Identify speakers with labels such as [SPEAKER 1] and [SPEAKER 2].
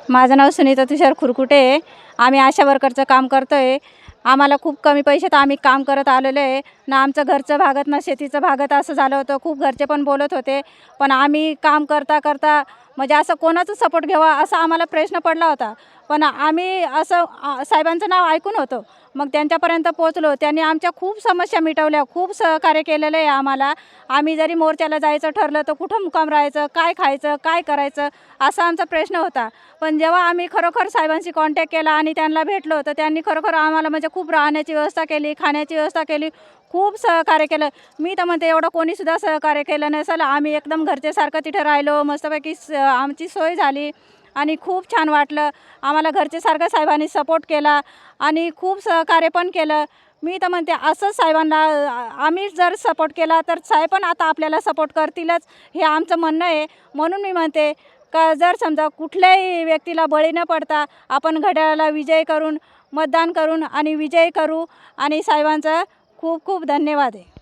[SPEAKER 1] माझं नाव सुनीता तुषार खुरकुटे आहे. आम्ही आशा वर्करचं काम करतो आहे. आम्हाला खूप कमी पैशात आम्ही काम करत आलेलो आहे ना. आमचं घरचं भागत ना शेतीचं भागत असं झालं होतं. खूप घरचे पण बोलत होते, पण आम्ही काम करता करता म्हणजे असं कोणाचं सपोर्ट घ्यावा असा आम्हाला प्रश्न पडला होता. पण आम्ही असं साहेबांचं नाव ऐकून होतो, मग त्यांच्यापर्यंत पोहोचलो. त्यांनी आमच्या खूप समस्या मिटवल्या, खूप सहकार्य केलेलं आहे आम्हाला. आम्ही जरी मोर्चाला जायचं ठरलं तर कुठं मुक्काम राहायचं, काय खायचं, काय करायचं असा आमचा प्रश्न होता. पण जेव्हा आम्ही खरोखर साहेबांशी कॉन्टॅक्ट केला आणि त्यांना भेटलो, तर त्यांनी खरोखर आम्हाला म्हणजे खूप राहण्याची व्यवस्था केली, खाण्याची व्यवस्था केली, खूप सहकार्य केलं. मी तर म्हणते एवढं कोणीसुद्धा सहकार्य केलं नसेल. आम्ही एकदम घरच्यासारखं तिथं राहिलो. मस्तपैकी आमची सोय झाली आणि खूप छान वाटलं. आम्हाला घरच्यासारखं साहेबांनी सपोर्ट केला आणि खूप सहकार्य पण केलं. मी तर म्हणते असंच साहेबांना आम्ही जर सपोर्ट केला तर साहेब पण आता आपल्याला सपोर्ट करतीलच, हे आमचं म्हणणं आहे. म्हणून मी म्हणते का जर समजा कुठल्याही व्यक्तीला बळी न पडता आपण घड्याळाला विजय करून मतदान करून आणि विजय करू. आणि साहेबांचा खूप खूप धन्यवाद आहे.